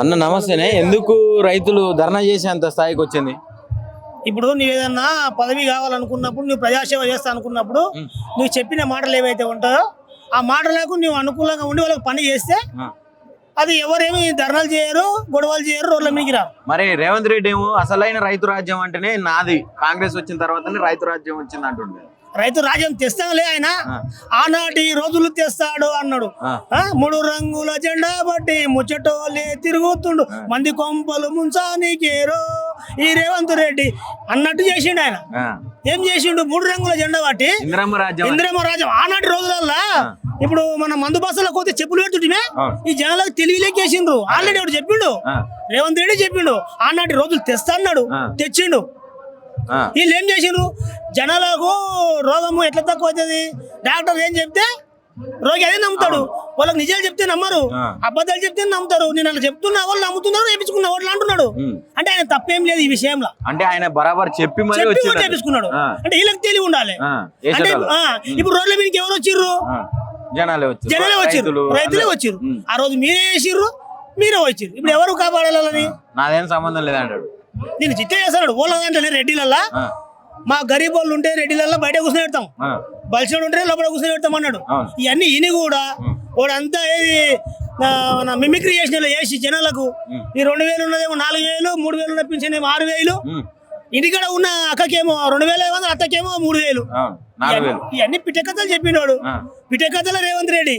అన్న నమస్తేనే. ఎందుకు రైతులు ధర్నా చేసేంత స్థాయికి వచ్చింది? ఇప్పుడు నువ్వు ఏదన్నా పదవి కావాలనుకున్నప్పుడు, నువ్వు ప్రజాసేవ చేస్తా అనుకున్నప్పుడు నువ్వు చెప్పిన మాటలు ఏవైతే ఉంటాయో ఆ మాటలకు నువ్వు అనుకూలంగా ఉండి వాళ్ళకి పని చేస్తే అది ఎవరేమి ధర్నాలు చేయరు, గొడవలు చేయరు, రోడ్ల మీదకి రారు. మరి రేవంత్ రెడ్డి ఏమో అసలైన రైతు రాజ్యం అంటేనే నాది, కాంగ్రెస్ వచ్చిన తర్వాతనే రైతు రాజ్యం వచ్చింది అంటుండే. రైతు రాజ్యం తెస్తాంలే ఆయన, ఆనాటి రోజులు తెస్తాడు అన్నాడు. 3 రంగుల జెండా బట్టి ముచ్చటోలే తిరుగుతుండు, మంది కొంపలు ముంచానికేరో ఈ రేవంత్ రెడ్డి అన్నట్టు చేసిండు ఆయన. ఏం చేసిండు? 3 రంగుల జెండా బట్టి ఇందిరమ్మ రాజ్యం ఆనాటి రోజులల్లా. ఇప్పుడు మన మందు బస్సులకు పోతే చెప్పులు పెడుతుంటే ఈ జనాలకు తెలివిలేకేసిండ్రు. ఆల్రెడీ ఒకటి చెప్పిండు, రేవంత్ రెడ్డి చెప్పిండు, ఆనాటి రోజులు తెస్తా అన్నాడు, తెచ్చిండు. వీళ్ళు ఏం చేసిండ్రు? జనాలకు రోగము ఎట్లా తక్కువ అవుతుంది, డాక్టర్ ఏం చెప్తే రోగి అదే నమ్ముతాడు. వాళ్ళకి నిజాలు చెప్తే నమ్మరు, అబద్ధాలు చెప్తే నమ్ముతారు. నేను అలా చెప్తున్నా, వాళ్ళు నమ్ముతున్నారు, వేయించుకున్నా వాళ్ళు అంటున్నాడు. అంటే ఆయన తప్పేం లేదు ఈ విషయంలో. అంటే ఆయన బరాబర్ చెప్పి చేపించుకున్నాడు. అంటే వీళ్ళకి తెలివి ఉండాలి. అంటే ఇప్పుడు రోడ్ల మీదకి ఎవరు వచ్చిర్రు? జనాలే వచ్చిర్రు, రైతులే వచ్చిర్రు. ఆ రోజు మీరే వేసిర్రు, మీరే వచ్చిర్రు. ఇప్పుడు ఎవరు కాపాడాలని? నాదేం సంబంధం లేదంటాడు. నేను చిత్త చేస్తాడు ఓళ్ళంటే రెడ్డిలల్లా. మా గరీబ్ వాళ్ళు ఉంటే రెడ్డిలల్లా బయట కూర్చొని పెడతాం, బలిసిన ఉంటే లోపల కూర్చొని పెడతాం అన్నాడు. ఇవన్నీ ఈయన కూడా వాడంతా ఏది మిమిక్రీ చేసి జనాలకు ఈ 2000 ఉన్నదేమో 4000, 3000 ఉన్న పింఛన్ ఏమో 6000, ఇంటికాడ ఉన్న అక్కకేమో 2500, అత్తకేమో 3000. ఇవన్నీ పిట్టకథలు చెప్పినాడు. పిట్టకథల రేవంత్ రెడ్డి.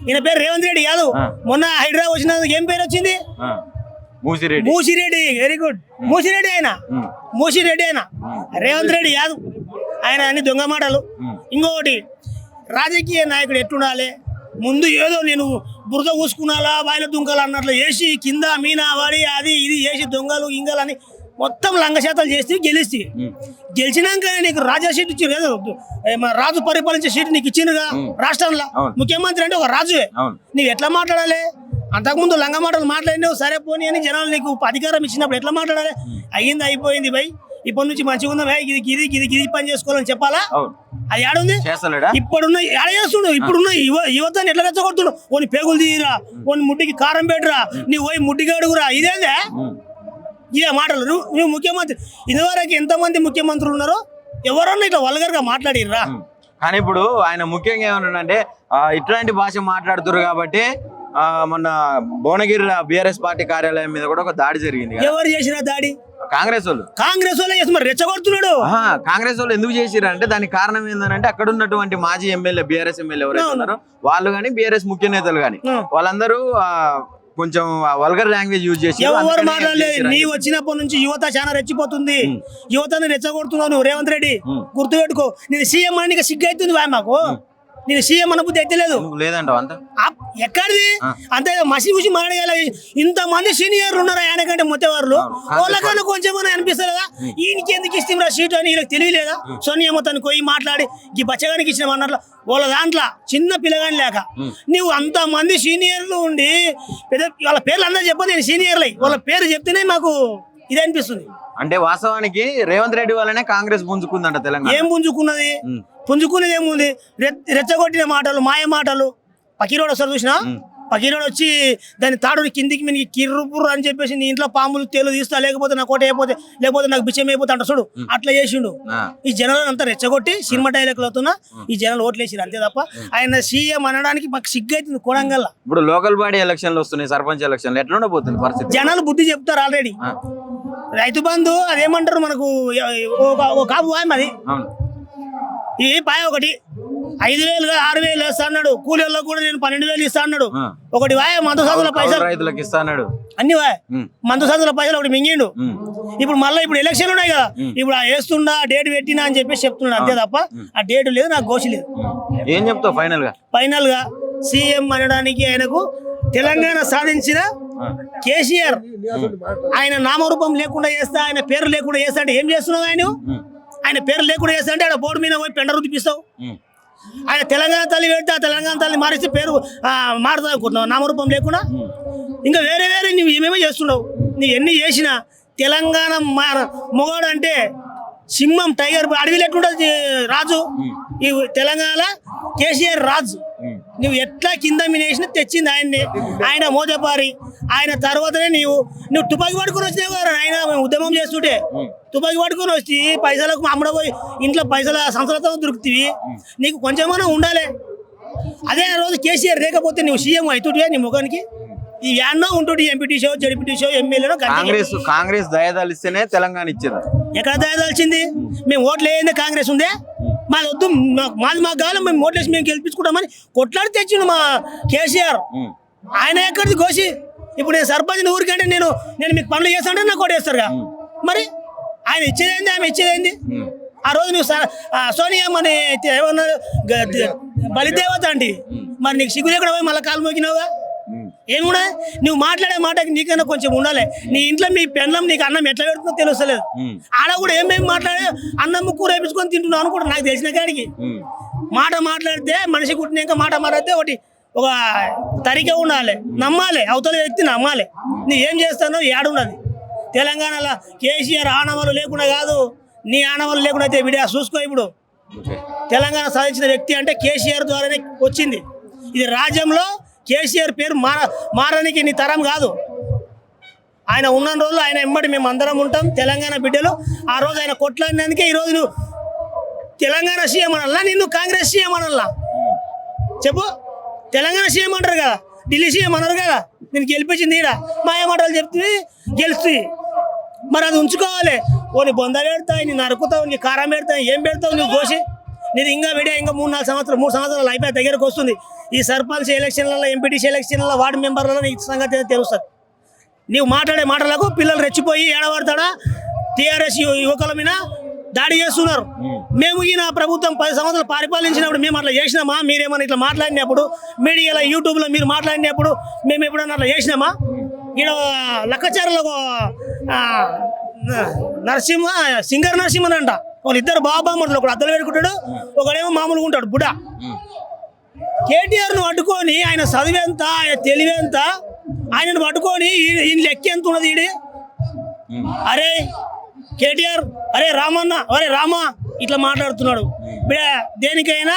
ఈయన పేరు రేవంత్ రెడ్డి కాదు. మొన్న హైదరాబాద్ వచ్చినందుకు ఏం పేరు వచ్చింది? మూసిరెడ్డి. Very good. మూసిరెడ్డి ఆయన రేవంత్ రెడ్డి కాదు. ఆయన అన్ని దొంగ మాటలు. ఇంకొకటి, రాజకీయ నాయకుడు ఎట్లుండాలి? ముందు ఏదో నేను బురద పూసుకున్నాలా, బాయిల దుంకలు అన్నట్లు చేసి కింద మీనా వాడి అది ఇది చేసి దొంగలు ఇంగలని మొత్తం లంగశాతాలు చేసి గెలిచినాక నీకు రాజా సీట్ ఇచ్చారు, రాజు పరిపాలించే సీట్ నీకు ఇచ్చిండ్రుగా రాష్ట్రంలో. ముఖ్యమంత్రి అంటే ఒక రాజువే. నువ్వు ఎట్లా మాట్లాడాలి? అంతకుముందు లంగ మాటలు మాట్లాడినావు, సరే పోనీ అని జనాలు నీకు అధికారం ఇచ్చినప్పుడు ఎట్లా మాట్లాడాలి? అయ్యింది అయిపోయింది భయ్, ఇప్పటి నుంచి మంచిగా ఉందా భయ్, ఇది పని చేసుకోవాలని చెప్పాలా? అది ఏడుంది? ఇప్పుడున్న ఏడ చేస్తుండు. ఇప్పుడున్న యువతని ఎట్లా రెచ్చగొడుతుండు? కొన్ని పేగులు తీయరా, కొన్ని ముడ్డికి కారం పెట్టరా, నీవు పోయి ముడ్డికి అడుగురా, ఇదేందే? ఇదే మాటలు. నువ్వు ముఖ్యమంత్రి, ఇదివరకు ఎంతమంది ముఖ్యమంత్రులు ఉన్నారో ఎవరన్నా ఇట్లా వల్గర్ గా మాట్లాడిర్రా? కానీ ఇప్పుడు ఆయన ముఖ్యంగా ఏమన్నాడంటే ఇట్లాంటి భాష మాట్లాడుతున్నారు కాబట్టి మొన్న భువనగిరి బీఆర్ఎస్ పార్టీ కార్యాలయం మీద కూడా ఒక దాడి జరిగింది. ఎవరు చేసిన దాడి? కాంగ్రెస్ వాళ్ళు చేసి మరి రెచ్చగొడుతున్నాడు. కాంగ్రెస్ వాళ్ళు ఎందుకు చేసిరు అంటే దానికి కారణం ఏంటంటే అక్కడ ఉన్నటువంటి మాజీ ఎమ్మెల్యే, బీఆర్ఎస్ ఎమ్మెల్యే ఎవరైతే ఉన్నారో వాళ్ళు కానీ, బీఆర్ఎస్ ముఖ్య నేతలు కానీ, వాళ్ళందరూ కొంచెం వల్గర్ లాంగ్వేజ్ యూజ్ చేసి. ఎవరు మాట్లాడలేదు. నీ వచ్చినప్పటి నుంచి యువత చాలా రెచ్చిపోతుంది. యువతని రెచ్చగొడుతున్నావు నువ్వు రేవంత్ రెడ్డి, గుర్తుపెట్టుకో. నేను సీఎం అని సిగ్గు అవుతుంది మాకు. నేను సీఎం అన్న బుద్ధి అయితే లేదు లేదంటావు. అంత ఎక్కడిది? అంతే మసి చూసి మాడగల ఇంతమంది సీనియర్లు ఉన్నారు ఆయన కంటే మొత్తవారు. వాళ్ళకన్నా కొంచెం అనిపిస్తుందా ఈయనకి ఎందుకు ఇస్తాం సీటు అని? వీళ్ళకి తెలియలేదా? సోనియమ్మ తను పోయి మాట్లాడి ఈ బచ్చగానికి ఇచ్చిన అన్నట్లు వాళ్ళ దాంట్లో చిన్న పిల్లగాని లేక నువ్వు అంతమంది సీనియర్లు ఉండి పెద్ద వాళ్ళ పేర్లు అందరూ చెప్పదు. నేను సీనియర్లు వాళ్ళ పేరు చెప్తేనే మాకు ఇది అనిపిస్తుంది. అంటే వాస్తవానికి రేవంత్ రెడ్డి వల్లనే కాంగ్రెస్ పుంజుకుందంట తెలంగాణ. ఏం పుంజుకున్నది? పుంజుకునేది ఏముంది? రెచ్చగొట్టిన మాటలు, మాయ మాటలు. పకీరోడు వస్తారు చూసినా, పకీరోడు వచ్చి దాని తాడుని కిందికి మీకు కిర్రుపుర్రు అని చెప్పేసి నీ ఇంట్లో పాములు తేలు తీస్తా, లేకపోతే నా కోట అయిపోతే, లేకపోతే నాకు బిచ్చం అయిపోతే అంట చూడు. అట్లా చేసిండు. ఈ జనాలను అంతా రెచ్చగొట్టి సినిమా డైలాగులు అవుతున్నా ఈ జనాలు ఓట్లేసారు అంతే తప్ప ఆయన సీఎం అనడానికి మాకు సిగ్గు అవుతుంది కొడంగల్. ఇప్పుడు లోకల్ బాడీ ఎలక్షన్లు వస్తున్నాయి, సర్పంచ్ ఎలక్షన్లు ఎట్లా ఉండబోతుంది పరిస్థితి? జనాలు బుద్ధి చెప్తారు ఆల్రెడీ. రైతు బంధు అదేమంటారు మనకు కాపు మాది ఈ పాయ ఒకటి 5,000 6,000 ఇస్తా అన్నాడు. కూలీల్లో కూడా నేను 12,000 ఇస్తా అన్నాడు. ఒకటి వాయ మందు సాధుల పైసలు రైతులకు ఇస్తా అన్నాడు. అన్ని వాయ మందు సాధుల పైసలు ఒకటి మింగిండు. ఇప్పుడు మళ్ళీ ఇప్పుడు ఎలక్షన్లు ఉన్నాయి కదా, ఇప్పుడు వేస్తుండా డేట్ పెట్టినా అని చెప్పేసి చెప్తున్నాడు అంతే తప్ప ఆ డేట్ లేదు, నాకు గోషి లేదు. ఏం చెప్తావు ఫైనల్ గా సీఎం అనడానికి ఆయనకు తెలంగాణ సాధించిన కేసీఆర్ ఆయన నామరూపం లేకుండా చేస్తా, ఆయన పేరు లేకుండా చేస్తా అంటే ఏం చేస్తున్నావు? ఆయన పేరు లేకుండా చేస్తా అంటే ఆయన బోర్డు మీద పోయి పెండ రుద్దిపిస్తావు. ఆయన తెలంగాణ తల్లి పెడితే ఆ తెలంగాణ తల్లి మారిస్తే పేరు మారుతా అనుకుంటున్నావు నామరూపం లేకుండా. ఇంకా వేరే నువ్వు ఏమేమో చేస్తున్నావు. నువ్వు ఎన్ని చేసినా తెలంగాణ మొగాడు అంటే సింహం, టైగర్, అడవి లేకుండా రాజు. ఈ తెలంగాణ కేసీఆర్ రాజు. నువ్వు ఎట్లా కింద మినేసిన తెచ్చింది ఆయన్ని, ఆయన మోజపారి. ఆయన తర్వాతనే నువ్వు తుపాకీ పట్టుకొని వచ్చినావు కదా ఆయన, మేము ఉద్యమం చేస్తుంటే తుపాకీ పట్టుకొని వచ్చి పైసలకు అమ్మడపోయి ఇంట్లో పైసల సంవత్సరాలతో దొరుకుతాయి, నీకు కొంచెమైనా ఉండాలి. అదే రోజు కేసీఆర్ లేకపోతే నువ్వు సీఎం అవుతుంటే నీ ముఖానికి ఈ యాన్నో ఉంటుంది, ఎంపీటీసో జడ్పీటీసో ఎమ్మెల్యేలో. కాంగ్రెస్ దయదాలిస్తేనే తెలంగాణ ఇచ్చింది. ఎక్కడ దయదాల్చింది? మేము ఓట్లు వేయండి కాంగ్రెస్ ఉందే, మాది వద్దు, మాకు కావాలి, మేము ఓట్లేసి మేము గెలిపించుకుంటామని కొట్లాడి తెచ్చిండు మా కేసీఆర్. ఆయన ఎక్కడిది కోసి ఇప్పుడు నేను సర్పంచ్ ఊరికంటే నేను మీకు పనులు చేస్తానంటే నాకు ఓటేస్తారుగా. మరి ఆయన ఇచ్చేదేంది, ఆమె ఇచ్చేదేంది? ఆ రోజు నువ్వు సోనియా మన ఏమన్నారు బలిదేవత అంటే, మరి నీకు సిగ్గు లేకుండా పోయి మళ్ళీ కాలు మోకినావుగా. ఏమున్నా నువ్వు మాట్లాడే మాటకి నీకైనా కొంచెం ఉండాలి. నీ ఇంట్లో మీ పెన్నం నీకు అన్నం ఎట్లా పెడుతుందో తెలుస్తలేదు. ఆడ కూడా ఏమేమి మాట్లాడే అన్నం కూర వేపించుకొని తింటున్నావు అనుకుంటా నాకు తెలిసిన కాడికి. మాట మాట్లాడితే మనిషి కుట్టినాక మాట మాట్లాడితే ఒక తరికే ఉండాలి, నమ్మాలి, అవతల వ్యక్తి నమ్మాలి. నీ ఏం చేస్తానో ఏడున్నది. తెలంగాణలో కేసీఆర్ ఆనవాళ్ళు లేకుండా కాదు, నీ ఆనవాళ్ళు లేకుండా అయితే విడియా చూసుకో. ఇప్పుడు తెలంగాణ సాధించిన వ్యక్తి అంటే కేసీఆర్ ద్వారానే వచ్చింది. ఇది రాజ్యంలో కేసీఆర్ పేరు మారడానికి నీ తరం కాదు. ఆయన ఉన్న రోజులు ఆయన వెంబడి మేము అందరం ఉంటాం, తెలంగాణ బిడ్డలు. ఆ రోజు ఆయన కొట్లాడినందుకే ఈరోజు నువ్వు తెలంగాణ సీఎం అనల్లా, నిన్ను కాంగ్రెస్ సీఎం అనల్లా చెప్పు. తెలంగాణ సీఎం అంటారు కదా, ఢిల్లీ సీఎం అన్నారు కదా. నేను గెలిపించింది ఈడ మాయమాటలు చెప్తే గెలుస్తుంది. మరి అది ఉంచుకోవాలి. ఓని బొంద పెడతావు, నీ నరుకుతావు, నీ కారం పెడతావు, ఏం పెడతావు నువ్వు కోసి. నీది ఇంకా విడియా ఇంకా 3 సంవత్సరాలు అయిపోయి దగ్గరకు వస్తుంది. ఈ సర్పంచ్ ఎలక్షన్లలో, ఎంపీటీసీ ఎలక్షన్లలో, వార్డు మెంబర్లలో నీకు సంగతి తెలుస్తుంది. నీవు మాట్లాడే మాటలకు పిల్లలు రెచ్చిపోయి ఏడబడతాడా టీఆర్ఎస్ యువకుల మీద దాడి చేస్తున్నారు. మేము ఈయన ప్రభుత్వం 10 సంవత్సరాలు పరిపాలించినప్పుడు మేము అట్లా చేసినామా? మీరేమన్నా ఇట్లా మాట్లాడినప్పుడు మీడియాలో యూట్యూబ్లో మీరు మాట్లాడినప్పుడు మేము ఎప్పుడన్నా అట్లా చేసినామా? ఈడ లక్కచారులో సింగర్ నరసింహన్ అంట, వాళ్ళిద్దరు బాబామ్మలు, ఒకడు అద్దలు పెట్టుకుంటాడు, ఒకడేమో మామూలుగా ఉంటాడు బుడ. కేటీఆర్ను పట్టుకొని ఆయన చదివేంత, ఆయన తెలివేంత, ఆయనను పట్టుకొని ఈయన లెక్క ఎంత ఉన్నది ఈడి. అరే కేటీఆర్, అరే రామన్న, అరే రామా ఇట్లా మాట్లాడుతున్నాడు. దేనికైనా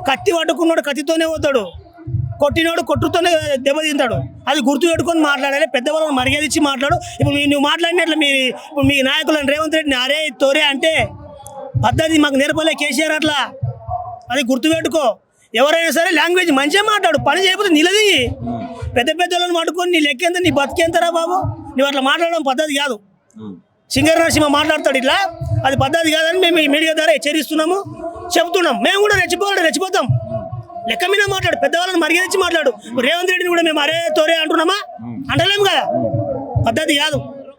కత్తి పట్టుకున్నాడు కత్తితోనే పోతాడు, కొట్టినోడు కొట్టుతోనే దెబ్బతింటాడు. అది గుర్తు పెట్టుకొని మాట్లాడాలి. పెద్దవాళ్ళని మర్యాద ఇచ్చి మాట్లాడు. ఇప్పుడు నువ్వు మాట్లాడినట్లు ఇప్పుడు మీ నాయకులను రేవంత్ రెడ్డిని అరే తోరే అంటే పద్ధతి మాకు నేర్పలే కేసీఆర్. అట్లా అది గుర్తుపెట్టుకో. ఎవరైనా సరే లాంగ్వేజ్ మంచిగా మాట్లాడు, పని చేయకపోతే నిలది. పెద్దలను పట్టుకొని నీ లెక్కెంత, నీ బతికెంతరా బాబు? నువ్వు అట్లా మాట్లాడడం పద్ధతి కాదు. సింగర్ నరసింహ మాట్లాడతాడు ఇట్లా, అది పద్ధతి కాదని మేము ఈ మీడియా ద్వారా హెచ్చరిస్తున్నాము, చెబుతున్నాం. మేము కూడా రెచ్చిపోతాం. లెక్క మీద మాట్లాడు, పెద్దవాళ్ళని మర్యాద ఇచ్చి మాట్లాడు. రేవంత్ రెడ్డిని కూడా మేము అరే తోరే అంటున్నామా? అంటలేము కదా, పద్ధతి కాదు.